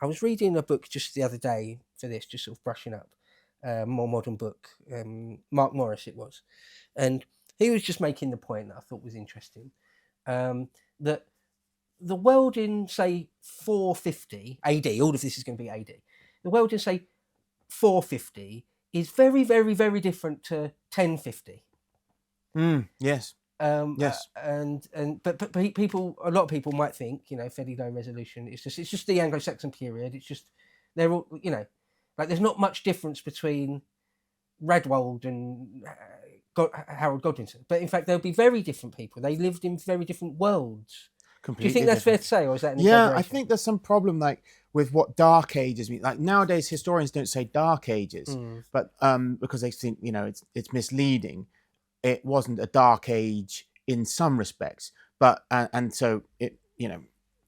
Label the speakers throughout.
Speaker 1: I was reading a book just the other day for this, just sort of brushing up, more modern book. Mark Morris it was, and he was just making the point that I thought was interesting, that the world in say 450 AD, all of this is going to be AD. The world in say 450 is very, very, very different to 1050.
Speaker 2: Yes. Yes.
Speaker 1: But people, a lot of people might think, fairly low resolution. It's just the Anglo-Saxon period. It's just they're all, like there's not much difference between Radwold and Harold Godwinson. But in fact, they'll be very different people. They lived in very different worlds.
Speaker 2: Completely
Speaker 1: Do you think that's
Speaker 2: different.
Speaker 1: fair to say, or is that an
Speaker 2: Yeah,
Speaker 1: exaggeration?
Speaker 2: I think there's some problem like with what Dark Ages mean. Like nowadays, historians don't say Dark Ages, but because they think it's misleading. It wasn't a dark age in some respects, but and so it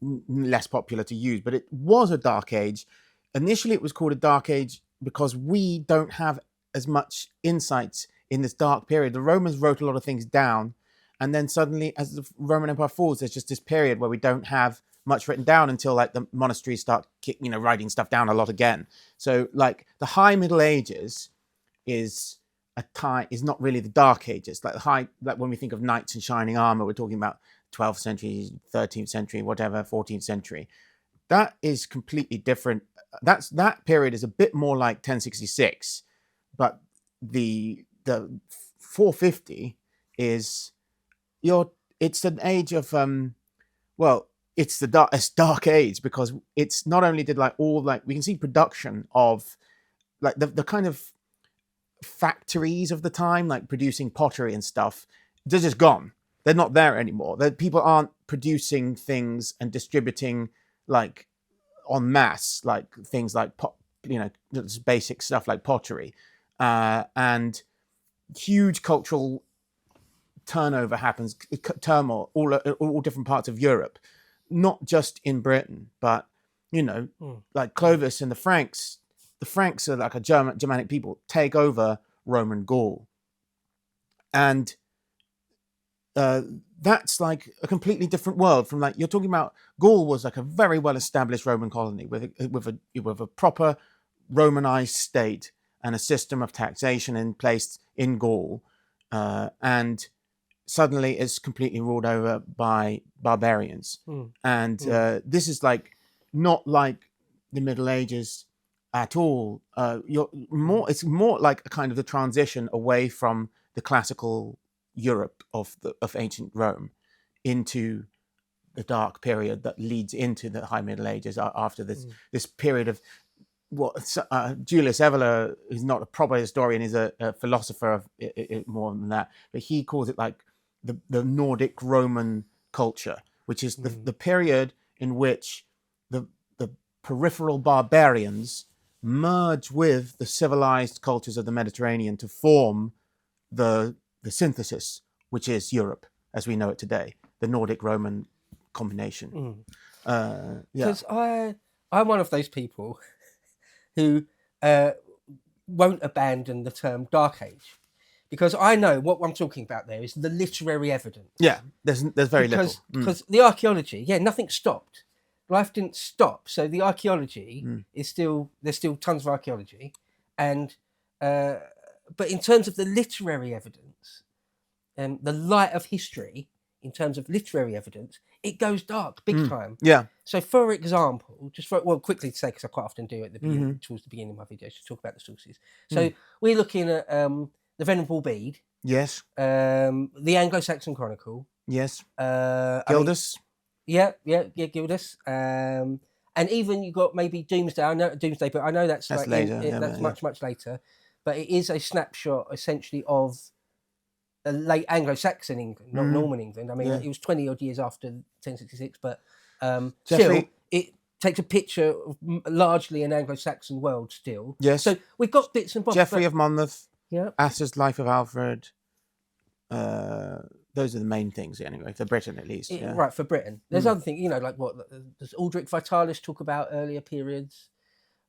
Speaker 2: less popular to use. But it was a dark age. Initially, it was called a dark age because we don't have as much insights in this dark period. The Romans wrote a lot of things down. And then suddenly, as the Roman Empire falls, there's just this period where we don't have much written down until like the monasteries start, writing stuff down a lot again. So like the High Middle Ages is not really the Dark Ages. Like when we think of knights in shining armor, we're talking about 12th century, 13th century, whatever, 14th century. That is completely different. That period is a bit more like 1066, but the 450 is. It's an age of it's the dark age because it's not only did we can see production of like the kind of factories of the time, like producing pottery and stuff, they're just gone. They're not there anymore. People aren't producing things and distributing like en masse, like things like just basic stuff like pottery, and huge cultural turnover happens, turmoil, all different parts of Europe, not just in Britain, but like Clovis and the Franks. The Franks are like a Germanic people, take over Roman Gaul, and that's like a completely different world from like you're talking about. Gaul was like a very well established Roman colony with a proper Romanized state and a system of taxation in place in Gaul, and suddenly it's completely ruled over by barbarians. And this is like not like the Middle Ages at all. It's more like a kind of the transition away from the classical Europe of ancient Rome into the dark period that leads into the High Middle Ages after this period of what Julius Evola, who's not a proper historian, is a philosopher of more than that, but he calls it like the Nordic Roman culture, which is the period in which the peripheral barbarians merge with the civilized cultures of the Mediterranean to form the synthesis, which is Europe as we know it today, the Nordic Roman combination.
Speaker 1: Because I'm one of those people who won't abandon the term Dark Age. Because I know what I'm talking about there is the literary evidence.
Speaker 2: Yeah, there's very little.
Speaker 1: Because the archaeology, nothing stopped. Life didn't stop. So the archaeology is there's still tons of archaeology. And but in terms of the literary evidence, the light of history, in terms of literary evidence, it goes dark big time.
Speaker 2: Yeah.
Speaker 1: So for example, quickly to say, because I quite often do at the beginning, towards the beginning of my videos, to talk about the sources. So we're looking at the Venerable Bede.
Speaker 2: Yes.
Speaker 1: The Anglo-Saxon Chronicle.
Speaker 2: Yes. Gildas.
Speaker 1: Gildas. And even you got maybe Domesday. I know Domesday, but I know that's like
Speaker 2: later.
Speaker 1: That's much later. But it is a snapshot essentially of a late Anglo-Saxon England, not Norman England. I mean, it was 20 odd years after 1066, but still, it takes a picture of largely an Anglo-Saxon world still.
Speaker 2: Yes.
Speaker 1: So we've got bits and bobs.
Speaker 2: Geoffrey of Monmouth.
Speaker 1: Yeah.
Speaker 2: Asser's Life of Alfred. Those are the main things anyway, for Britain at least.
Speaker 1: Right, for Britain. There's other things, like what does Aldrich Vitalis talk about earlier periods.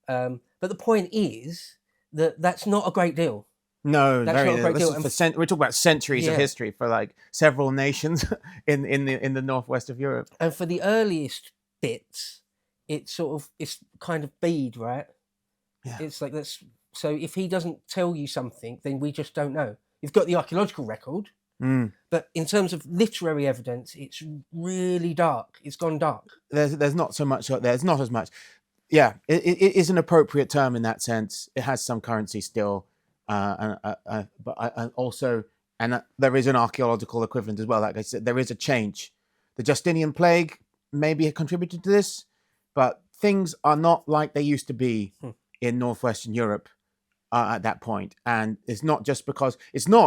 Speaker 1: But the point is that that's not a great deal.
Speaker 2: No,
Speaker 1: that's not a great deal.
Speaker 2: We're talking about centuries of history for like several nations in the northwest of Europe.
Speaker 1: And for the earliest bits, it's kind of bead, right?
Speaker 2: Yeah.
Speaker 1: It's like that's so if he doesn't tell you something, then we just don't know. You've got the archaeological record, but in terms of literary evidence, it's really dark. It's gone dark.
Speaker 2: There's not so much. There's not as much. Yeah, it is an appropriate term in that sense. It has some currency still, but also, and there is an archaeological equivalent as well. Like I said, there is a change. The Justinian plague maybe contributed to this, but things are not like they used to be in northwestern Europe at that point. And it's not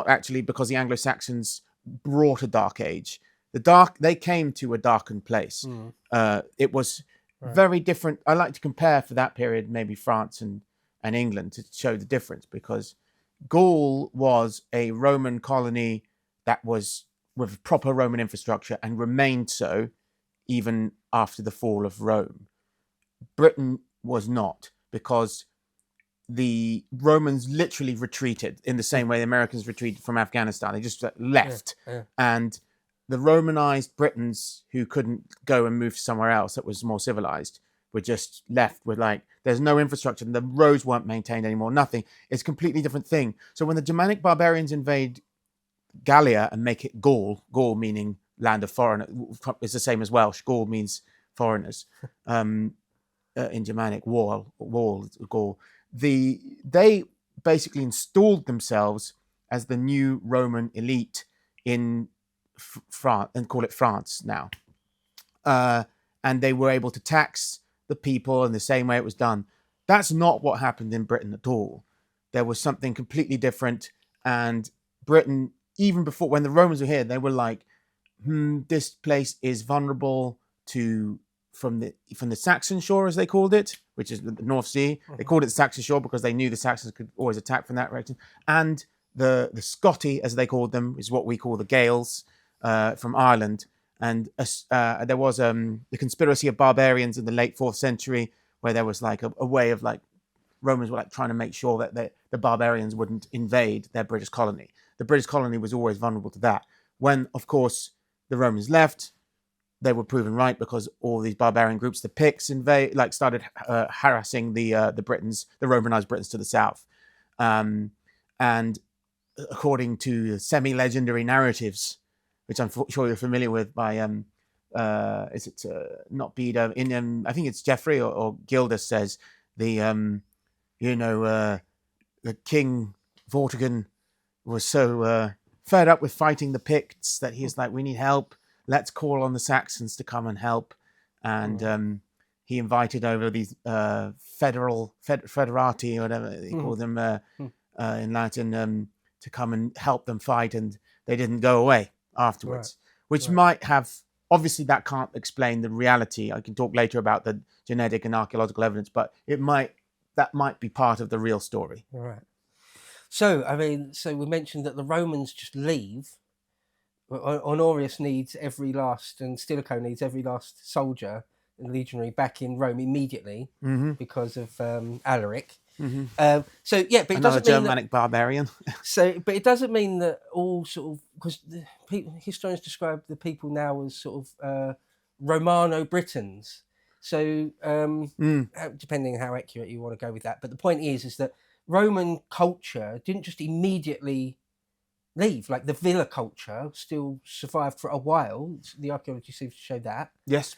Speaker 2: actually because the Anglo-Saxons brought a dark age. They came to a darkened place. It was very different. I like to compare for that period maybe France and England to show the difference, because Gaul was a Roman colony that was with proper Roman infrastructure and remained so even after the fall of Rome. Britain was not, because the Romans literally retreated in the same way the Americans retreated from Afghanistan. They just left. And the Romanized Britons who couldn't go and move somewhere else that was more civilized were just left with there's no infrastructure, and the roads weren't maintained anymore, nothing. It's a completely different thing. So when the Germanic barbarians invade Gallia and make it Gaul meaning land of foreigners, it's the same as Welsh. Gaul means foreigners. In Germanic, Gaul. They basically installed themselves as the new Roman elite in France, and call it France now. And they were able to tax the people in the same way it was done. That's not what happened in Britain at all. There was something completely different. And Britain, even before, when the Romans were here, they were like, this place is vulnerable from the Saxon shore, as they called it, which is the North Sea. They called it the Saxon shore because they knew the Saxons could always attack from that direction. And the Scotti, as they called them, is what we call the Gaels from Ireland. And there was the conspiracy of barbarians in the late 4th century, where there was a way of Romans were trying to make sure that the barbarians wouldn't invade their British colony. The British colony was always vulnerable to that. When, of course, the Romans left, they were proven right, because all these barbarian groups, the Picts, started harassing the Britons, the Romanized Britons to the south. And according to semi-legendary narratives, which I'm sure you're familiar with, by not Beda, I think it's Geoffrey or Gildas says the King Vortigern was so fed up with fighting the Picts that he's like, we need help. Let's call on the Saxons to come and help. And he invited over these federati, or whatever they call them in Latin, to come and help them fight. And they didn't go away afterwards, which might have, obviously that can't explain the reality. I can talk later about the genetic and archaeological evidence, but that might be part of the real story.
Speaker 1: Right. So, we mentioned that the Romans just leave. Honorius needs and Stilicho needs every last soldier and legionary back in Rome immediately because of Alaric. But it
Speaker 2: another
Speaker 1: doesn't mean
Speaker 2: Germanic barbarian.
Speaker 1: But it doesn't mean that all because historians describe the people now as Romano-Britons. So depending on how accurate you want to go with that, but the point is that Roman culture didn't just immediately leave. The villa culture still survived for a while. The archaeology seems to show that.
Speaker 2: Yes.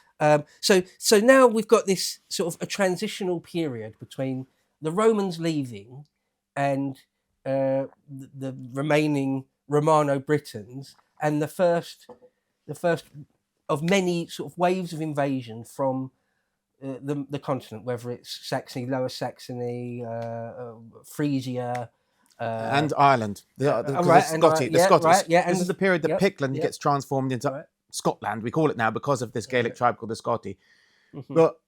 Speaker 1: So now we've got this sort of a transitional period between the Romans leaving and the remaining Romano-Britons, and the first of many sort of waves of invasion from the continent, whether it's Saxony, Lower Saxony, Frisia,
Speaker 2: and Ireland, the Scottish.
Speaker 1: This
Speaker 2: is the period that Pictland gets transformed into Scotland. We call it now because of this Gaelic tribe called the Scoti. But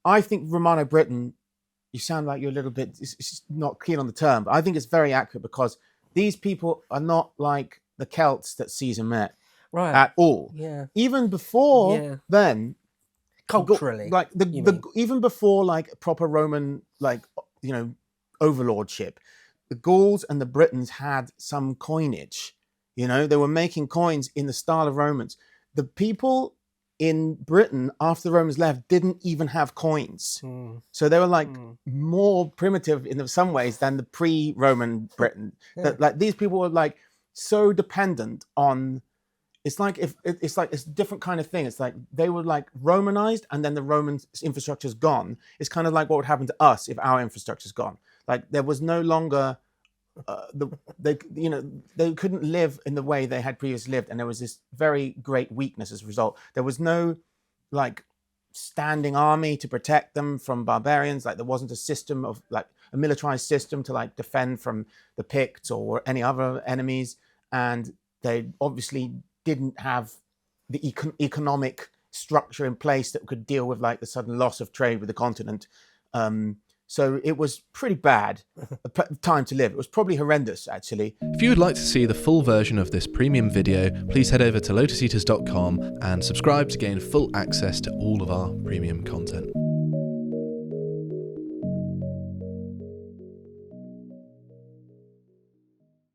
Speaker 2: I think Romano-Briton, you sound like you're a little bit it's not keen on the term, but I think it's very accurate, because these people are not like the Celts that Caesar met at all.
Speaker 1: Yeah.
Speaker 2: Even before then,
Speaker 1: culturally,
Speaker 2: even before proper Roman overlordship, the Gauls and the Britons had some coinage. They were making coins in the style of Romans. The people in Britain, after the Romans left, didn't even have coins. So they were like more primitive in some ways than the pre-Roman Britain. That like these people were like so dependent on. It's like it's a different kind of thing. It's like they were like Romanized, and then the Roman infrastructure's gone. It's kind of like what would happen to us if our infrastructure's gone. Like there was no longer they couldn't live in the way they had previously lived, and there was this very great weakness as a result. There was no like standing army to protect them from barbarians. Like there wasn't a system of like a militarized system to like defend from the Picts or any other enemies, and they obviously didn't have the economic structure in place that could deal with like the sudden loss of trade with the continent. So it was pretty bad time to live. It was probably horrendous, actually.
Speaker 3: If you would like to see the full version of this premium video, please head over to lotuseaters.com and subscribe to gain full access to all of our premium content.